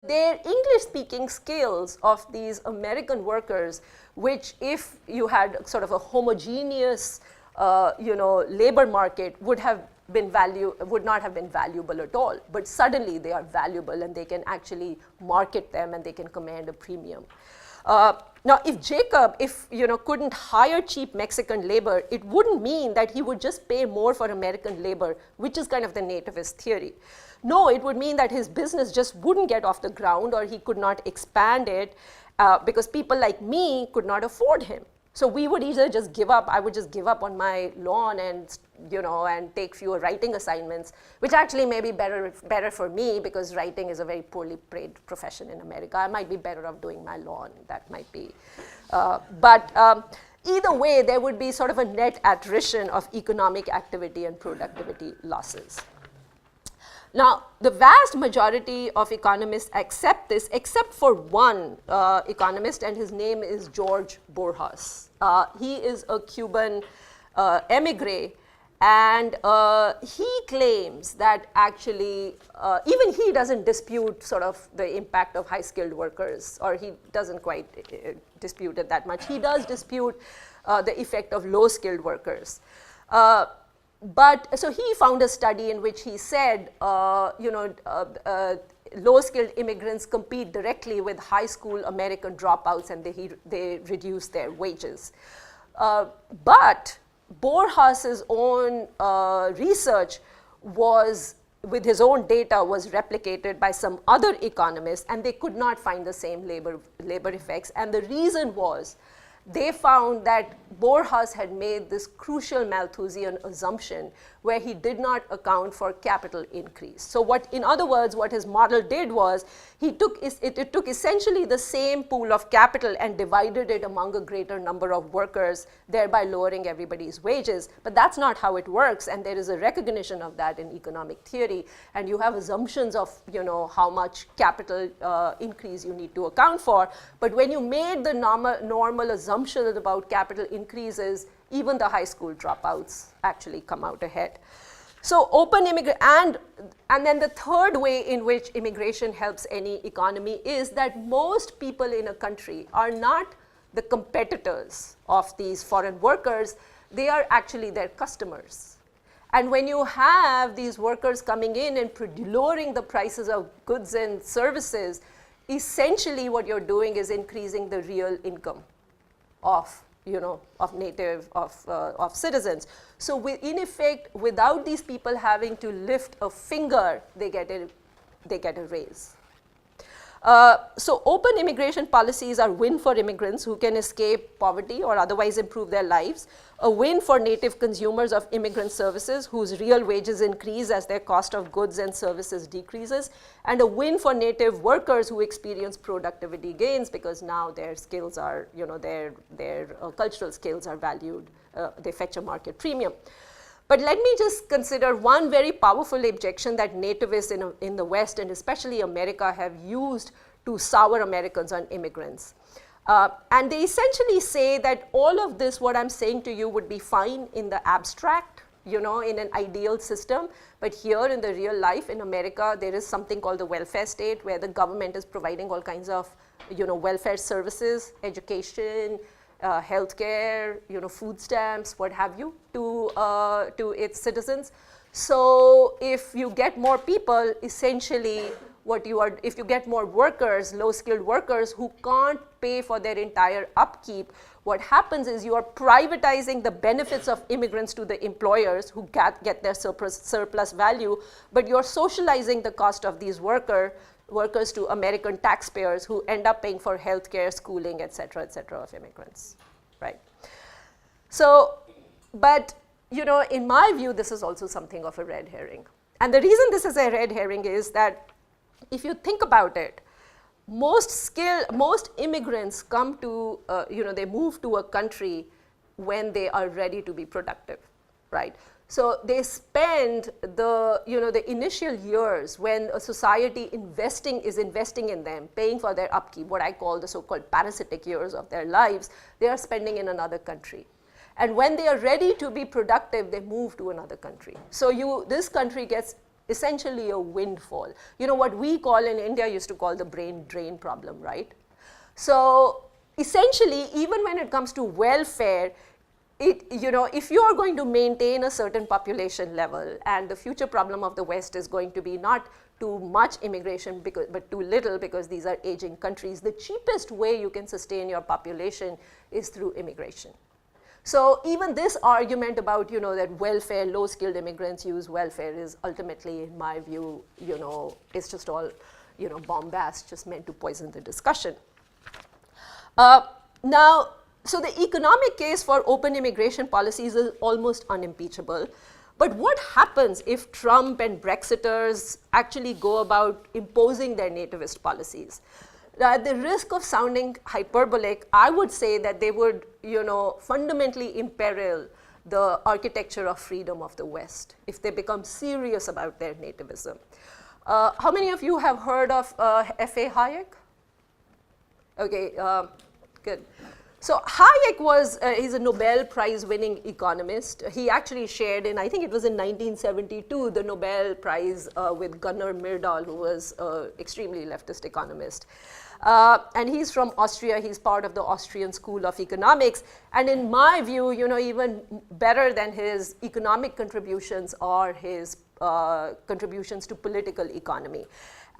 their English-speaking skills of these American workers, which if you had sort of a homogeneous, labor market would not have been valuable at all. But suddenly they are valuable and they can actually market them and they can command a premium. Now, if Jacob, couldn't hire cheap Mexican labor, it wouldn't mean that he would just pay more for American labor, which is kind of the nativist theory. No, it would mean that his business just wouldn't get off the ground, or he could not expand it because people like me could not afford him. So we would either just give up, I would just give up on my lawn and, and take fewer writing assignments, which actually may be better for me because writing is a very poorly paid profession in America. I might be better off doing my lawn, that might be. Either way, there would be sort of a net attrition of economic activity and productivity losses. Now, the vast majority of economists accept this, except for one economist, and his name is George Borjas. He is a Cuban emigre, and he claims that actually, even he doesn't dispute sort of the impact of high-skilled workers, or he doesn't quite dispute it that much. He does dispute the effect of low-skilled workers. So he found a study in which he said, low-skilled immigrants compete directly with high school American dropouts, and they reduce their wages. But Borjas's own research was, with his own data, was replicated by some other economists, and they could not find the same labor effects. And the reason was, they found that Borjas had made this crucial Malthusian assumption where he did not account for capital increase. So in other words, what his model did was, it took essentially the same pool of capital and divided it among a greater number of workers, thereby lowering everybody's wages. But that's not how it works, and there is a recognition of that in economic theory. And you have assumptions of how much capital increase you need to account for. But when you made the normal assumptions about capital increases, even the high school dropouts actually come out ahead. So open immigration, and then the third way in which immigration helps any economy is that most people in a country are not the competitors of these foreign workers, they are actually their customers. And when you have these workers coming in and lowering the prices of goods and services, essentially what you're doing is increasing the real income of citizens. So in effect, without these people having to lift a finger, they get a raise. So open immigration policies are a win for immigrants who can escape poverty or otherwise improve their lives, a win for native consumers of immigrant services whose real wages increase as their cost of goods and services decreases, and a win for native workers who experience productivity gains because now their skills are, their cultural skills are valued, they fetch a market premium. But let me just consider one very powerful objection that nativists in the West, and especially America, have used to sour Americans on immigrants. And they essentially say that all of this, what I'm saying to you, would be fine in the abstract, in an ideal system. But here in the real life in America, there is something called the welfare state, where the government is providing all kinds of, welfare services, education, healthcare, food stamps, what have you, to its citizens. So if you get more people, essentially if you get more workers, low-skilled workers who can't pay for their entire upkeep, what happens is you are privatizing the benefits of immigrants to the employers who get their surplus value, but you're socializing the cost of these workers to American taxpayers who end up paying for healthcare, schooling, et cetera, of immigrants, right? So, but, in my view, this is also something of a red herring. And the reason this is a red herring is that if you think about it, most immigrants come to, they move to a country when they are ready to be productive, right? So they spend the initial years when a society is investing in them, paying for their upkeep, what I call the so-called parasitic years of their lives, they are spending in another country. And when they are ready to be productive, they move to another country. So this country gets essentially a windfall. You know, what we call in India used to call the brain drain problem, right? So essentially, even when it comes to welfare, if you are going to maintain a certain population level, and the future problem of the West is going to be not too much immigration but too little, because these are aging countries, the cheapest way you can sustain your population is through immigration. So even this argument about, that welfare, low-skilled immigrants use welfare is ultimately, in my view, it's just all, bombast, just meant to poison the discussion. Now, so the economic case for open immigration policies is almost unimpeachable. But what happens if Trump and Brexiters actually go about imposing their nativist policies? At the risk of sounding hyperbolic, I would say that they would, fundamentally imperil the architecture of freedom of the West if they become serious about their nativism. How many of you have heard of F.A. Hayek? Okay, good. So Hayek he's a Nobel Prize winning economist. He actually shared I think it was in 1972, the Nobel Prize with Gunnar Myrdal, who was an extremely leftist economist. And he's from Austria. He's part of the Austrian School of Economics. And in my view, even better than his economic contributions are his contributions to political economy.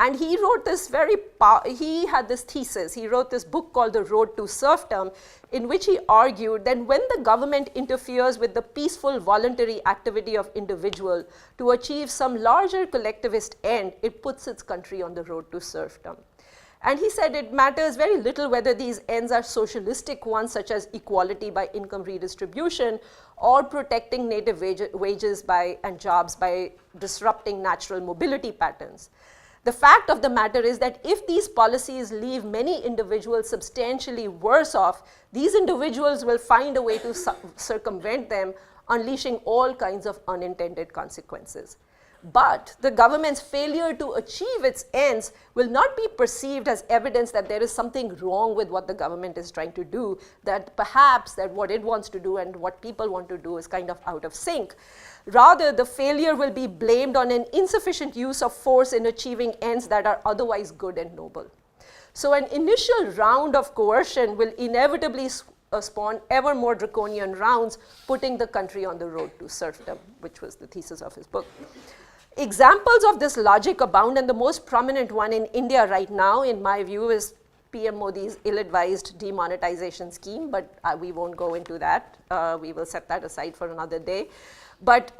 And he wrote this he had this thesis. He wrote this book called The Road to Serfdom, in which he argued that when the government interferes with the peaceful, voluntary activity of individual to achieve some larger collectivist end, it puts its country on the road to serfdom. And he said it matters very little whether these ends are socialistic ones, such as equality by income redistribution, or protecting native wages and jobs by disrupting natural mobility patterns. The fact of the matter is that if these policies leave many individuals substantially worse off, these individuals will find a way to circumvent them, unleashing all kinds of unintended consequences. But the government's failure to achieve its ends will not be perceived as evidence that there is something wrong with what the government is trying to do, that perhaps that what it wants to do and what people want to do is kind of out of sync. Rather, the failure will be blamed on an insufficient use of force in achieving ends that are otherwise good and noble. So an initial round of coercion will inevitably spawn ever more draconian rounds, putting the country on the road to serfdom, which was the thesis of his book. Examples of this logic abound, and the most prominent one in India right now, in my view, is PM Modi's ill-advised demonetization scheme, but we won't go into that. We will set that aside for another day. But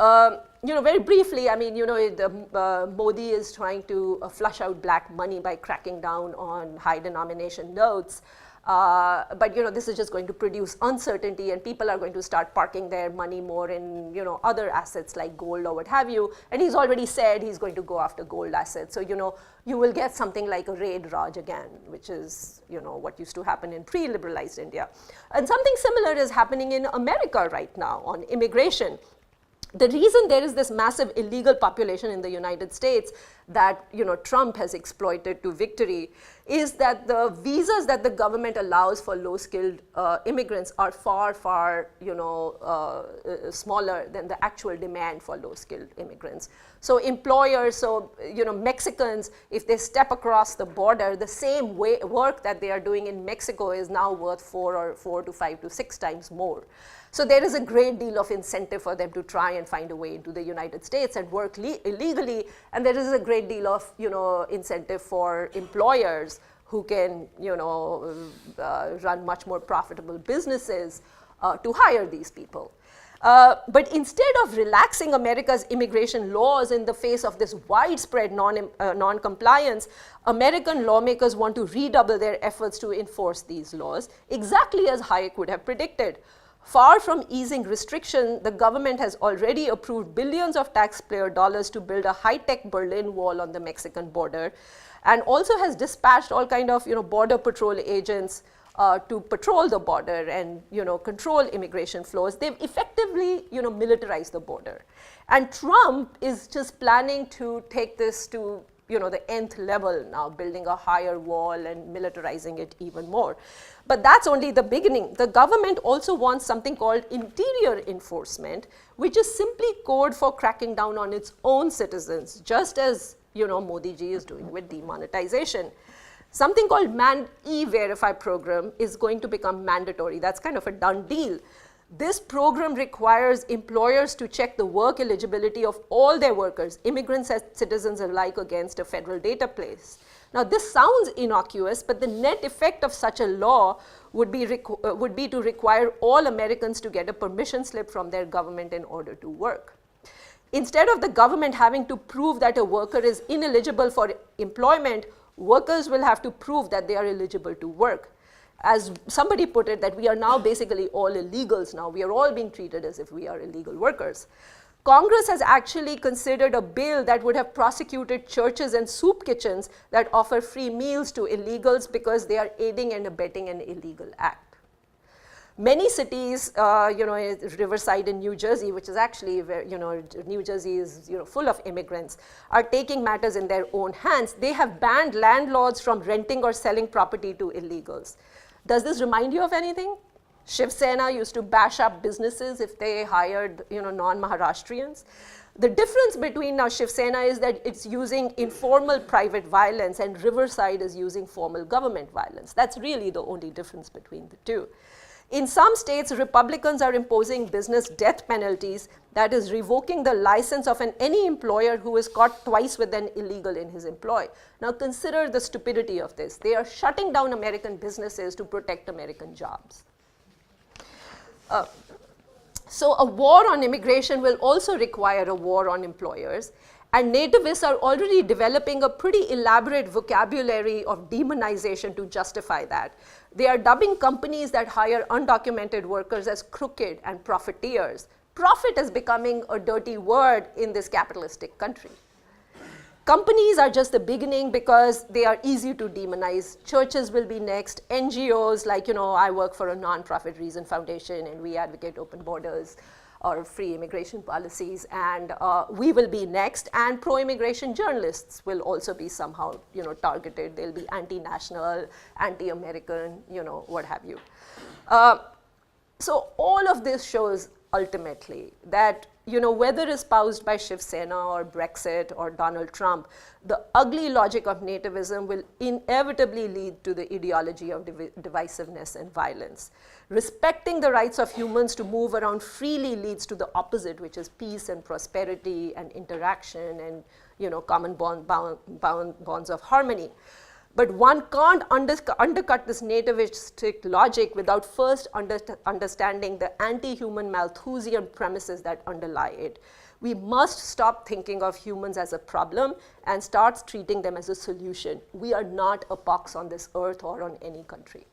very briefly, I mean, Modi is trying to flush out black money by cracking down on high denomination notes. But this is just going to produce uncertainty, and people are going to start parking their money more in other assets like gold or what have you. And he's already said he's going to go after gold assets. So you will get something like a raid Raj again, which is what used to happen in pre-liberalized India. And something similar is happening in America right now on immigration. The reason there is this massive illegal population in the United States that Trump has exploited to victory is that the visas that the government allows for low-skilled immigrants are far, far smaller than the actual demand for low-skilled immigrants. So employers, Mexicans, if they step across the border, the same work that they are doing in Mexico is now worth 4 to 5 to 6 times more. So there is a great deal of incentive for them to try and find a way into the United States and work illegally, and there is a great deal of incentive for employers who can run much more profitable businesses to hire these people. But instead of relaxing America's immigration laws in the face of this widespread non-compliance, American lawmakers want to redouble their efforts to enforce these laws, exactly as Hayek would have predicted. Far from easing restriction, the government has already approved billions of taxpayer dollars to build a high-tech Berlin Wall on the Mexican border, and also has dispatched all kind of border patrol agents to patrol the border and control immigration flows. They've effectively militarized the border. And Trump is just planning to take this to the nth level now, building a higher wall and militarizing it even more. But that's only the beginning. The government also wants something called interior enforcement, which is simply code for cracking down on its own citizens, just as Modi ji is doing with demonetization. Something called Man-E-Verify program is going to become mandatory. That's kind of a done deal. This program requires employers to check the work eligibility of all their workers, immigrants and citizens alike, against a federal database. Now, this sounds innocuous, but the net effect of such a law would be to require all Americans to get a permission slip from their government in order to work. Instead of the government having to prove that a worker is ineligible for employment, workers will have to prove that they are eligible to work. As somebody put it, that we are now basically all illegals now. We are all being treated as if we are illegal workers. Congress has actually considered a bill that would have prosecuted churches and soup kitchens that offer free meals to illegals because they are aiding and abetting an illegal act. Many cities, Riverside in New Jersey, which is actually where, New Jersey is, full of immigrants, are taking matters in their own hands. They have banned landlords from renting or selling property to illegals. Does this remind you of anything? Shiv Sena used to bash up businesses if they hired, non-Maharashtrians. The difference between now Shiv Sena is that it's using informal private violence and Riverside is using formal government violence. That's really the only difference between the two. In some states, Republicans are imposing business death penalties, that is, revoking the license of any employer who is caught twice with an illegal in his employ. Now consider the stupidity of this. They are shutting down American businesses to protect American jobs. So a war on immigration will also require a war on employers, and nativists are already developing a pretty elaborate vocabulary of demonization to justify that. They are dubbing companies that hire undocumented workers as crooked and profiteers. Profit is becoming a dirty word in this capitalistic country. Companies are just the beginning because they are easy to demonize. Churches will be next. NGOs, like, I work for a nonprofit Reason Foundation and we advocate open borders or free immigration policies, and we will be next. And pro-immigration journalists will also be somehow, targeted. They'll be anti-national, anti-American, what have you. So all of this shows ultimately that, whether espoused by Shiv Sena or Brexit or Donald Trump, the ugly logic of nativism will inevitably lead to the ideology of divisiveness and violence. Respecting the rights of humans to move around freely leads to the opposite, which is peace and prosperity and interaction and, common bonds of harmony. But one can't undercut this nativistic logic without first understanding the anti-human Malthusian premises that underlie it. We must stop thinking of humans as a problem and start treating them as a solution. We are not a pox on this earth or on any country.